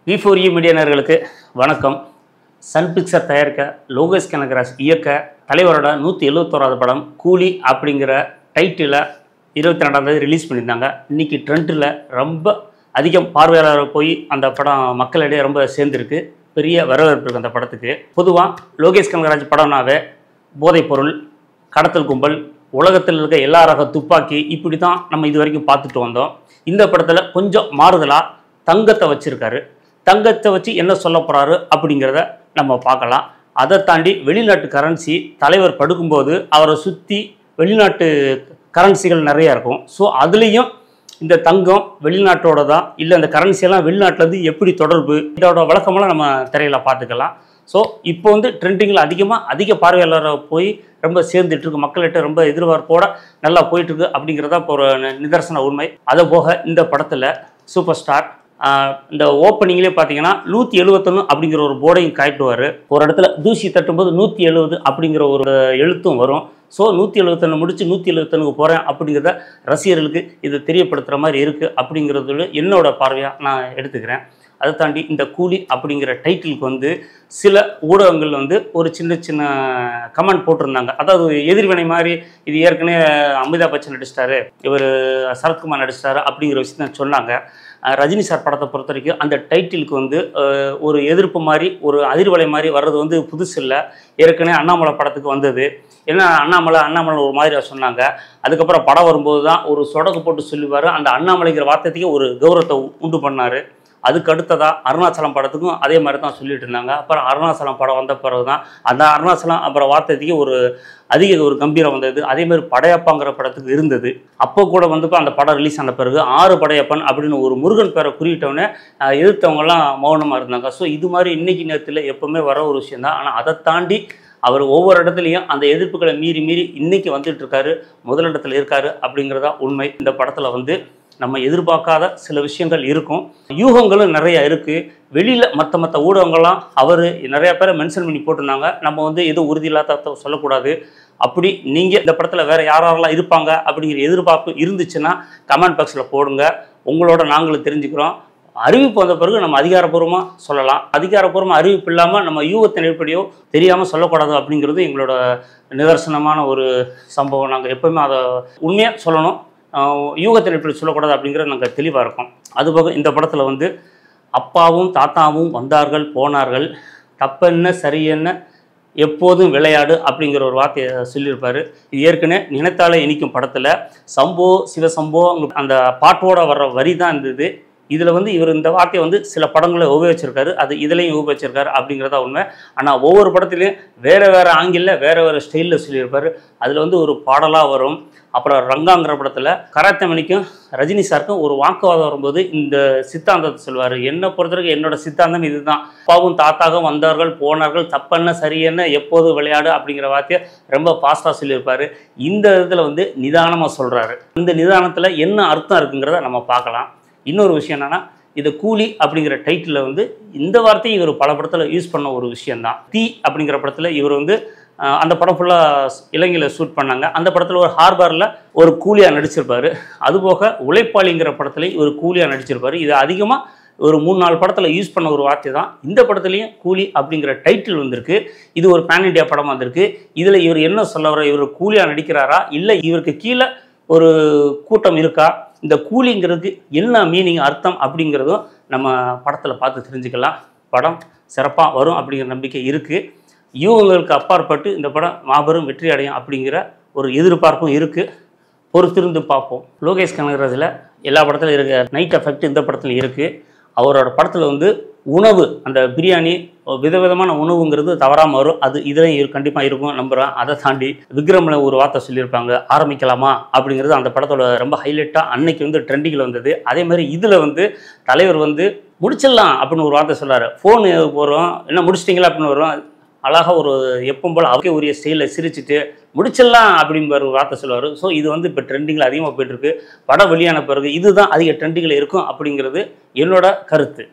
V4U media நேயர்களுக்கு வணக்கம். Sun picture தயாரிக்க லோகேஷ் கனகராஜ் இயக்க தலைவரோட 171வது படம் கூலி அப்படிங்கிற டைட்டில் 22ஆம் தேதி ரிலீஸ் பண்ணியிருந்தாங்க. இன்றைக்கி ட்ரெண்டில் ரொம்ப அதிகம் பார்வையாளர் போய் அந்த படம் மக்களிடையே ரொம்ப சேர்ந்துருக்கு. பெரிய வரவேற்பு இருக்குது அந்த படத்துக்கு. பொதுவாக லோகேஷ் கனகராஜ் படம்னாவே போதைப்பொருள், கடத்தல் கும்பல், உலகத்தில் இருக்க எல்லா ரக துப்பாக்கி, இப்படி தான் நம்ம இது வரைக்கும் பார்த்துட்டு வந்தோம். இந்த படத்தில் கொஞ்சம் மாறுதலாக தங்கத்தை வச்சுருக்காரு. தங்கத்தை வச்சு என்ன சொல்ல போகிறாரு அப்படிங்கிறத நம்ம பார்க்கலாம். அதை தாண்டி வெளிநாட்டு கரன்சி தலைவர் படுக்கும்போது அவரை சுற்றி வெளிநாட்டு கரன்சிகள் நிறையா இருக்கும். ஸோ அதுலேயும் இந்த தங்கம் வெளிநாட்டோட தான், இல்லை இந்த கரன்சியெல்லாம் வெளிநாட்டிலேருந்து எப்படி தொடர்பு, இதோட விளக்கமெல்லாம் நம்ம திரையில் பார்த்துக்கலாம். ஸோ இப்போ ட்ரெண்டிங்கில் அதிக பார்வையாளரை போய் ரொம்ப சேர்ந்துட்டுருக்கு, மக்கள்கிட்ட ரொம்ப எதிர்பார்ப்போடு நல்லா போயிட்டுருக்கு அப்படிங்கிறதா இப்போ ஒரு நிதர்சன உண்மை. அதை போக இந்த படத்தில் சூப்பர் ஸ்டார் இந்த ஓப்பனிங்லேயே பார்த்தீங்கன்னா 171 அப்படிங்கிற ஒரு போர்டையும் காட்டுவார். ஒரு இடத்துல தூசி தட்டும்போது 170 அப்படிங்கிற ஒரு எழுத்தும் வரும். ஸோ 171 முடித்து 171க்கு போகிறேன் அப்படிங்கிறத ரசிகர்களுக்கு இது தெரியப்படுத்துகிற மாதிரி இருக்குது அப்படிங்கிறது என்னோட பார்வையாக நான் எடுத்துக்கிறேன். அதை தாண்டி இந்த கூலி அப்படிங்கிற டைட்டிலுக்கு சில ஊடகங்கள் ஒரு சின்ன கமெண்ட் போட்டிருந்தாங்க. அதாவது எதிர்வினை மாதிரி, இது ஏற்கனவே அமிதாப் பச்சன் நடிச்சிட்டாரு, இவர் சரத்குமார் நடிச்சிட்டாரு அப்படிங்கிற விஷயத்த சொன்னாங்க. ரஜினி சார் படத்தை பொறுத்த வரைக்கும் அந்த டைட்டிலுக்கு ஒரு எதிர்ப்பு மாதிரி, ஒரு அதிர்வலை மாதிரி வர்றது புதுசு இல்லை. ஏற்கனவே அண்ணாமலை படத்துக்கு வந்தது. ஏன்னா அண்ணாமலை ஒரு மாதிரி சொன்னாங்க. அதுக்கப்புறம் படம் வரும்போது தான் ஒரு சொடக்கு போட்டு சொல்லுவார். அந்த அண்ணாமலைங்கிற வார்த்தைக்கு ஒரு கௌரவத்தை உண்டு பண்ணார். அதுக்கு அடுத்ததாக அருணாச்சலம் படத்துக்கும் அதே மாதிரி தான் சொல்லிட்டு இருந்தாங்க. அப்புறம் அருணாச்சலம் படம் வந்த பிறகு தான் அந்த அருணாச்சலம் அப்புறம் வார்த்தைக்கு ஒரு கம்பீரம் வந்தது. அதேமாதிரி படையப்பாங்கிற படத்துக்கு இருந்தது. அப்போ கூட அந்த படம் ரிலீஸ் ஆன பிறகு 6 படையப்பன் அப்படின்னு ஒரு முருகன் பேரை குறியிட்டவொடனே எதிர்த்தவங்கலாம் மௌனமாக இருந்தாங்க. ஸோ இது மாதிரி இன்றைக்கி நேரத்தில் எப்போவுமே வர ஒரு விஷயந்தான். ஆனால் அதை தாண்டி அவர் ஒவ்வொரு இடத்துலையும் அந்த எதிர்ப்புகளை மீறி இன்றைக்கி வந்துட்டுருக்காரு, முதலிடத்தில் இருக்கார் அப்படிங்கிறதா உண்மை. இந்த படத்தில் நம்ம எதிர்பார்க்காத சில விஷயங்கள் இருக்கும், யூகங்களும் நிறையா இருக்குது. வெளியில் மற்ற ஊடகங்கள்லாம் அவர் நிறையா பேரை மென்ஷன் பண்ணி போட்டிருந்தாங்க. நம்ம எதுவும் உறுதியில்லாத சொல்லக்கூடாது. அப்படி நீங்கள் இந்த படத்தில் வேறு யாரெல்லாம் இருப்பாங்க அப்படிங்கிற எதிர்பார்ப்பு இருந்துச்சுன்னா கமெண்ட் பாக்ஸில் போடுங்க. உங்களோட நாங்களும் தெரிஞ்சுக்கிறோம். அறிவிப்பு வந்த பிறகு நம்ம அதிகாரப்பூர்வமாக சொல்லலாம். அதிகாரப்பூர்வமாக அறிவிப்பு இல்லாமல் நம்ம யூகத்தின் அடிப்படையோ தெரியாமல் சொல்லக்கூடாது அப்படிங்கிறது எங்களோட நிதர்சனமான ஒரு சம்பவம். நாங்கள் எப்போவுமே அதை உண்மையாக சொல்லணும், யூகத்தின் அடிப்படையில் சொல்லக்கூடாது அப்படிங்கிறது நாங்கள் தெளிவாக இருக்கோம். அதுபோக இந்த படத்தில் அப்பாவும் தாத்தாவும் வந்தார்கள் போனார்கள், தப்பென்ன சரியென்ன எப்போதும் விளையாடு அப்படிங்கிற ஒரு வார்த்தையை சொல்லியிருப்பார். இது ஏற்கனவே நினைத்தாலே இனிக்கும் படத்தில் சம்போ சிவசம்போ அந்த பாட்டோட வர்ற வரி தான் இருந்தது. இதில் இவர் இந்த வார்த்தையை சில படங்களை உபயோகிச்சிருக்காரு, அது இதுலேயும் உபயோகிச்சிருக்காரு அப்படிங்கிறதா உண்மை. ஆனால் ஒவ்வொரு படத்துலையும் வேறு ஆங்கிளில் வேறு ஸ்டைலில் சொல்லியிருப்பார். அதில் ஒரு பாடலாக வரும். அப்புறம் ரங்காங்கிற படத்தில் கராத்தமணிக்கும் ரஜினி சாருக்கும் ஒரு வாக்குவாதம் வரும்போது இந்த சித்தாந்தத்தை சொல்வார். என்னை பொறுத்தவரைக்கும் என்னோட சித்தாந்தம் இதுதான், அப்பாவும் தாத்தாகவும் வந்தார்கள் போனார்கள், தப்பென்ன சரியென்ன எப்போது விளையாடு அப்படிங்கிற வார்த்தையை ரொம்ப ஃபாஸ்ட்டாக சொல்லியிருப்பார். இந்த இதில் நிதானமாக சொல்கிறாரு. இந்த நிதானத்தில் என்ன அர்த்தம் இருக்குங்கிறத நம்ம பார்க்கலாம். இன்னொரு விஷயம் என்னென்னா, இது கூலி அப்படிங்கிற டைட்டிலில் இந்த வார்த்தையை இவர் பல படத்தில் யூஸ் பண்ண ஒரு விஷயந்தான். தீ அப்படிங்கிற படத்தில் இவர் அந்த படம் ஃபுல்லாக இலங்கையில் ஷூட் பண்ணாங்க. அந்த படத்தில் ஒரு ஹார்பரில் ஒரு கூலியாக நடிச்சிருப்பார். அதுபோக உழைப்பாளிங்கிற படத்தில் இவர் கூலியாக நடிச்சிருப்பார். இது அதிகமாக ஒரு 3-4 படத்தில் யூஸ் பண்ண ஒரு வார்த்தை தான். இந்த படத்துலையும் கூலி அப்படிங்கிற டைட்டில் வந்திருக்கு. இது ஒரு பேன் இண்டியா படமாக வந்திருக்கு. இதில் இவர் என்ன சொல்ல வர, இவர் கூலியாக நடிக்கிறாரா, இல்லை இவருக்கு கீழே ஒரு கூட்டம் இருக்கா, இந்த கூலிங்கிறது என்ன மீனிங் அர்த்தம் அப்படிங்கிறதும் நம்ம படத்தில் பார்த்து தெரிஞ்சுக்கலாம். படம் சிறப்பாக வரும் அப்படிங்கிற நம்பிக்கை இருக்குது. யூகங்களுக்கு அப்பாற்பட்டு இந்த படம் மாபெரும் வெற்றி அடையும் அப்படிங்கிற ஒரு எதிர்பார்ப்பும் இருக்குது. பொறுத்திருந்து பார்ப்போம். லோகேஷ் கனகராஜில் எல்லா படத்திலும் இருக்க நைட் எஃபெக்ட் இந்த படத்தில் இருக்குது. அவரோட படத்தில் உணவு, அந்த பிரியாணி விதவிதமான உணவுங்கிறது தவறாமல் வரும். அது இதுலையும் கண்டிப்பாக இருக்கும் நம்புகிறேன். அதை தாண்டி விக்ரமில் ஒரு வார்த்தை சொல்லியிருப்பாங்க, ஆரம்பிக்கலாமா அப்படிங்கிறது அந்த படத்தோட ரொம்ப ஹைலைட்டாக அன்னைக்கு ட்ரெண்டிங்கில் வந்தது. அதே மாதிரி இதில் தலைவர் முடிச்சிடலாம் அப்படின்னு ஒரு வார்த்தை சொல்லார். ஃபோன் போகிறோம், என்ன முடிச்சிட்டிங்களா அப்படின்னு வரும். அழகாக ஒரு எப்பவும் போல் அவருக்கே உரிய ஸ்டைலில் சிரிச்சுட்டு முடிச்சிடலாம் அப்படிங்கிற ஒரு வார்த்தை சொல்லுவார். ஸோ இது இப்போ ட்ரெண்டிங்கில் அதிகமாக போய்ட்டுருக்கு. படம் வெளியான பிறகு இதுதான் அதிக ட்ரெண்டிங்கில் இருக்கும் அப்படிங்கிறது என்னோட கருத்து.